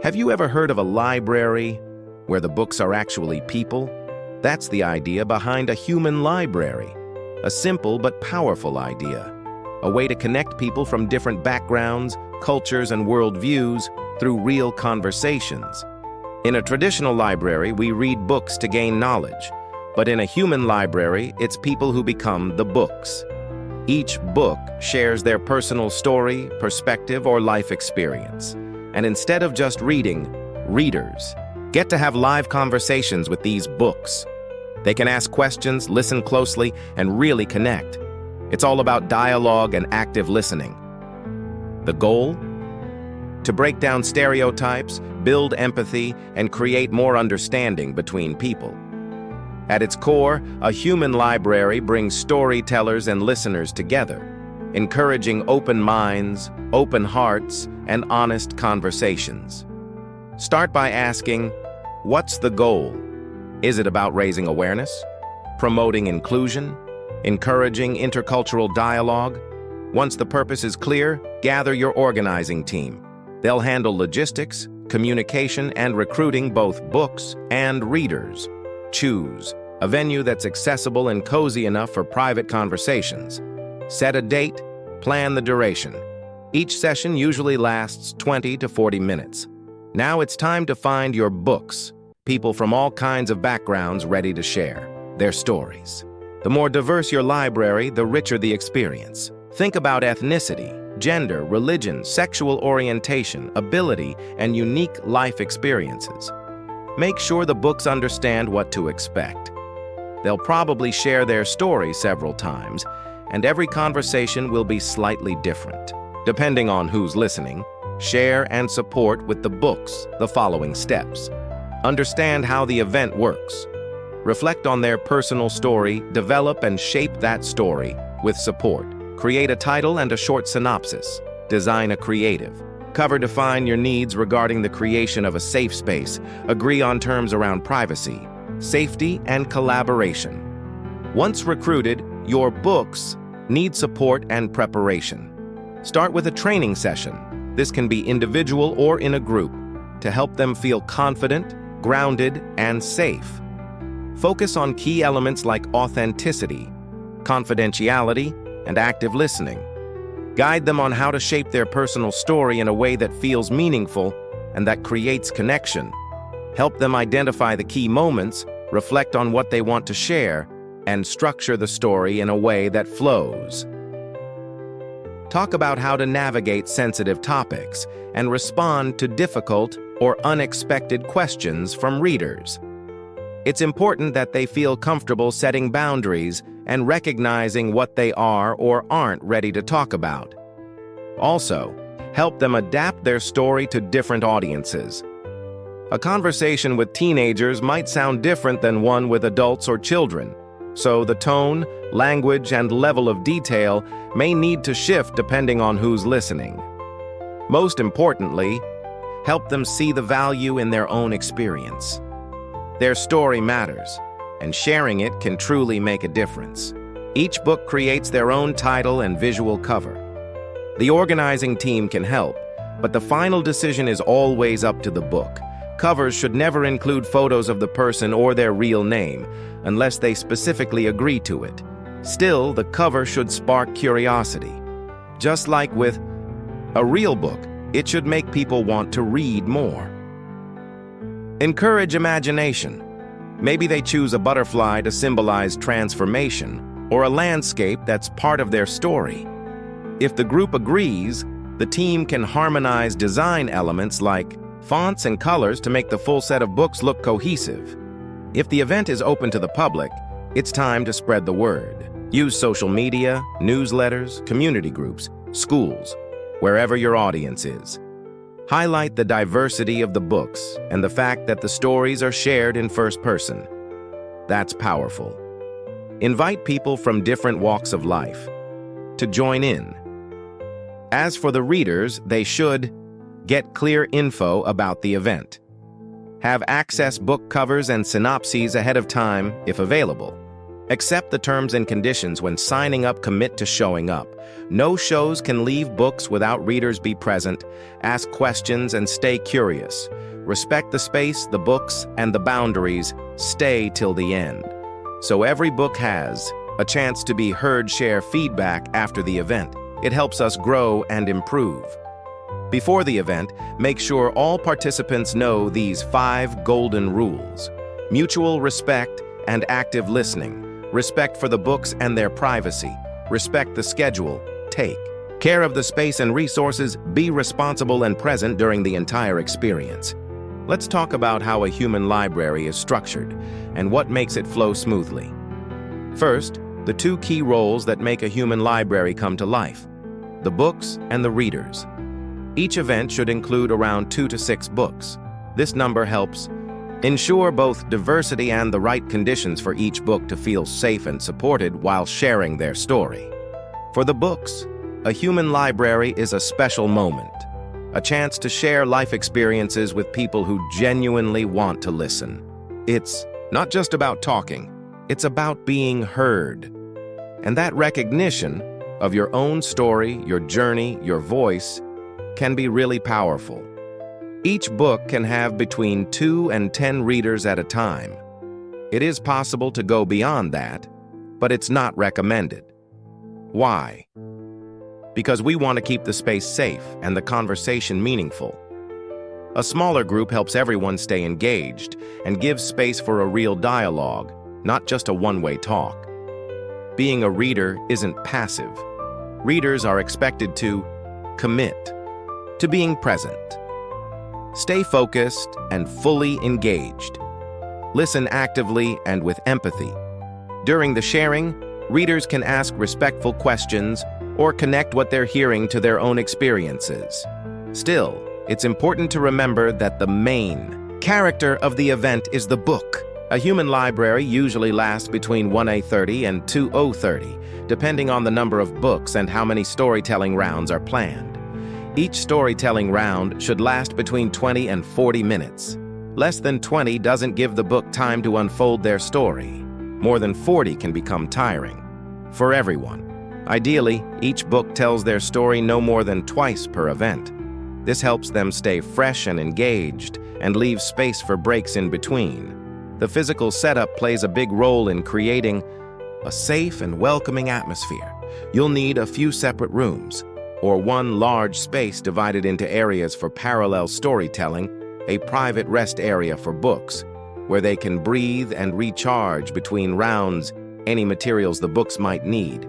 Have you ever heard of a library where the books are actually people? That's the idea behind a human library. A simple but powerful idea. A way to connect people from different backgrounds, cultures, and worldviews through real conversations. In a traditional library, we read books to gain knowledge. But in a human library, it's people who become the books. Each book shares their personal story, perspective, or life experience. And instead of just reading, readers get to have live conversations with these books. They can ask questions, listen closely, and really connect. It's all about dialogue and active listening. The goal? To break down stereotypes, build empathy, and create more understanding between people. At its core, a human library brings storytellers and listeners together, encouraging open minds, open hearts, and honest conversations. Start by asking, what's the goal? Is it about raising awareness, promoting inclusion, encouraging intercultural dialogue? Once the purpose is clear, gather your organizing team. They'll handle logistics, communication, and recruiting both books and readers. Choose a venue that's accessible and cozy enough for private conversations. Set a date, plan the duration. Each session usually lasts 20 to 40 minutes. Now it's time to find your books, people from all kinds of backgrounds ready to share their stories. The more diverse your library, the richer the experience. Think about ethnicity, gender, religion, sexual orientation, ability, and unique life experiences. Make sure the books understand what to expect. They'll probably share their story several times, and every conversation will be slightly different. Depending on who's listening, share and support with the books the following steps. Understand how the event works. Reflect on their personal story, develop and shape that story with support. Create a title and a short synopsis. Design a creative. Cover define your needs regarding the creation of a safe space. Agree on terms around privacy, safety, and collaboration. Once recruited, your books need support and preparation. Start with a training session. This can be individual or in a group to help them feel confident, grounded, and safe. Focus on key elements like authenticity, confidentiality, and active listening. Guide them on how to shape their personal story in a way that feels meaningful and that creates connection. Help them identify the key moments, reflect on what they want to share, and structure the story in a way that flows. Talk about how to navigate sensitive topics and respond to difficult or unexpected questions from readers. It's important that they feel comfortable setting boundaries and recognizing what they are or aren't ready to talk about. Also, help them adapt their story to different audiences. A conversation with teenagers might sound different than one with adults or children, so the tone, language, and level of detail may need to shift depending on who's listening. Most importantly, help them see the value in their own experience. Their story matters, and sharing it can truly make a difference. Each book creates their own title and visual cover. The organizing team can help, but the final decision is always up to the book. Covers should never include photos of the person or their real name, unless they specifically agree to it. Still, the cover should spark curiosity. Just like with a real book, it should make people want to read more. Encourage imagination. Maybe they choose a butterfly to symbolize transformation, or a landscape that's part of their story. If the group agrees, the team can harmonize design elements like fonts and colors to make the full set of books look cohesive. If the event is open to the public, it's time to spread the word. Use social media, newsletters, community groups, schools, wherever your audience is. Highlight the diversity of the books and the fact that the stories are shared in first person. That's powerful. Invite people from different walks of life to join in. As for the readers, they should get clear info about the event. Have access book covers and synopses ahead of time if available. Accept the terms and conditions when signing up. Commit to showing up. No shows can leave books without readers. Be present, ask questions, and stay curious. Respect the space, the books, and the boundaries. Stay till the end. So every book has a chance to be heard. Share feedback after the event. It helps us grow and improve. Before the event, make sure all participants know these 5 golden rules: mutual respect and active listening, respect for the books and their privacy, respect the schedule, take care of the space and resources, be responsible and present during the entire experience. Let's talk about how a human library is structured and what makes it flow smoothly. First, the 2 key roles that make a human library come to life: the books and the readers. Each event should include around 2 to 6 books. This number helps ensure both diversity and the right conditions for each book to feel safe and supported while sharing their story. For the books, a human library is a special moment, a chance to share life experiences with people who genuinely want to listen. It's not just about talking, it's about being heard. And that recognition of your own story, your journey, your voice, can be really powerful. Each book can have between 2 and 10 readers at a time. It is possible to go beyond that, but it's not recommended. Why? Because we want to keep the space safe and the conversation meaningful. A smaller group helps everyone stay engaged and gives space for a real dialogue, not just a one-way talk. Being a reader isn't passive. Readers are expected to commit to being present. Stay focused and fully engaged. Listen actively and with empathy. During the sharing, readers can ask respectful questions or connect what they're hearing to their own experiences. Still, it's important to remember that the main character of the event is the book. A human library usually lasts between 1:30 and 2:30, depending on the number of books and how many storytelling rounds are planned. Each storytelling round should last between 20 and 40 minutes. Less than 20 doesn't give the book time to unfold their story. More than 40 can become tiring. For everyone. Ideally, each book tells their story no more than twice per event. This helps them stay fresh and engaged and leaves space for breaks in between. The physical setup plays a big role in creating a safe and welcoming atmosphere. You'll need a few separate rooms, or one large space divided into areas for parallel storytelling, a private rest area for books, where they can breathe and recharge between rounds, any materials the books might need.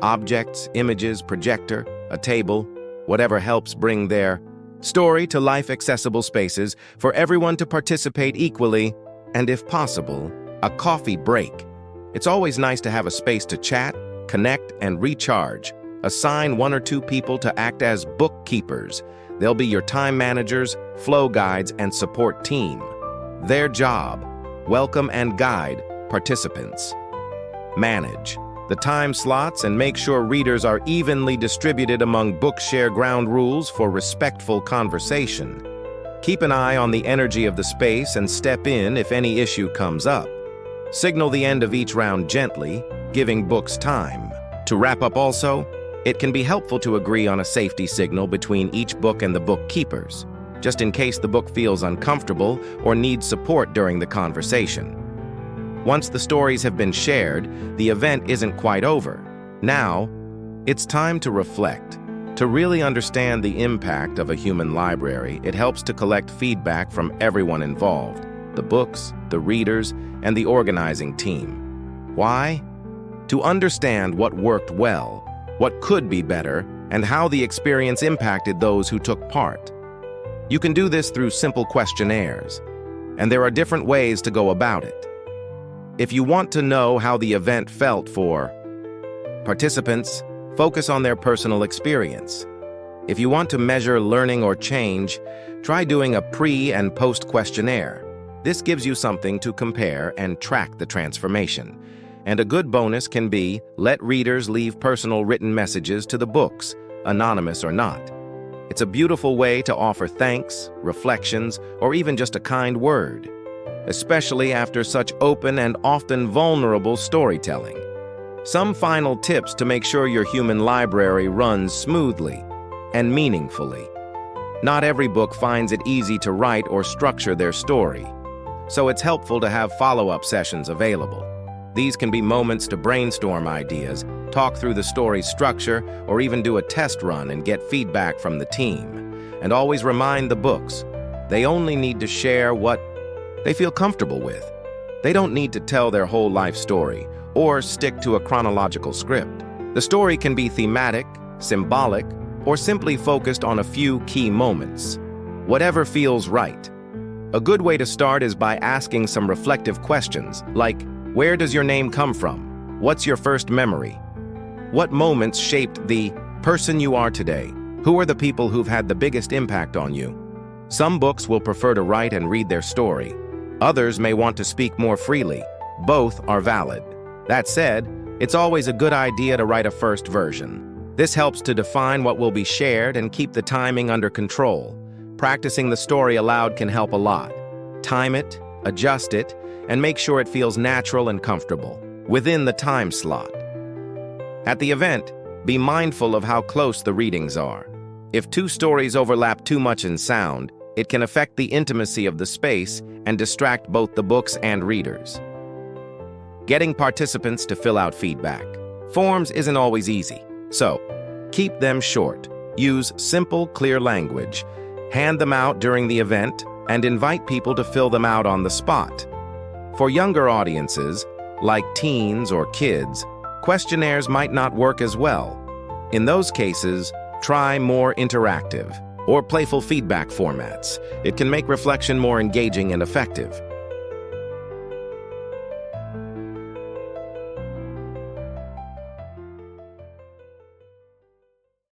Objects, images, projector, a table, whatever helps bring their story to life. Accessible spaces for everyone to participate equally, and if possible, a coffee break. It's always nice to have a space to chat, connect, and recharge. Assign 1 or 2 people to act as bookkeepers. They'll be your time managers, flow guides, and support team. Their job: welcome and guide participants. Manage the time slots and make sure readers are evenly distributed among books. Share ground rules for respectful conversation. Keep an eye on the energy of the space and step in if any issue comes up. Signal the end of each round gently, giving books time to wrap up. Also, it can be helpful to agree on a safety signal between each book and the bookkeepers, just in case the book feels uncomfortable or needs support during the conversation. Once the stories have been shared, the event isn't quite over. Now, it's time to reflect. To really understand the impact of a human library, it helps to collect feedback from everyone involved: the books, the readers, and the organizing team. Why? To understand what worked well, what could be better, and how the experience impacted those who took part. You can do this through simple questionnaires, and there are different ways to go about it. If you want to know how the event felt for participants, focus on their personal experience. If you want to measure learning or change, try doing a pre- and post-questionnaire. This gives you something to compare and track the transformation. And a good bonus can be, let readers leave personal written messages to the books, anonymous or not. It's a beautiful way to offer thanks, reflections, or even just a kind word. especially after such open and often vulnerable storytelling. Some final tips to make sure your human library runs smoothly and meaningfully. Not every book finds it easy to write or structure their story, so it's helpful to have follow-up sessions available. These can be moments to brainstorm ideas, talk through the story's structure, or even do a test run and get feedback from the team. And always remind the books, they only need to share what they feel comfortable with. They don't need to tell their whole life story or stick to a chronological script. The story can be thematic, symbolic, or simply focused on a few key moments. Whatever feels right. A good way to start is by asking some reflective questions, like, where does your name come from? What's your first memory? What moments shaped the person you are today? Who are the people who've had the biggest impact on you? Some books will prefer to write and read their story. Others may want to speak more freely. Both are valid. That said, it's always a good idea to write a first version. This helps to define what will be shared and keep the timing under control. Practicing the story aloud can help a lot. Time it, adjust it, and make sure it feels natural and comfortable, within the time slot. At the event, be mindful of how close the readings are. If two stories overlap too much in sound, it can affect the intimacy of the space and distract both the books and readers. Getting participants to fill out feedback. Forms isn't always easy, so keep them short. Use simple, clear language. Hand them out during the event and invite people to fill them out on the spot. For younger audiences, like teens or kids, questionnaires might not work as well. In those cases, try more interactive or playful feedback formats. It can make reflection more engaging and effective.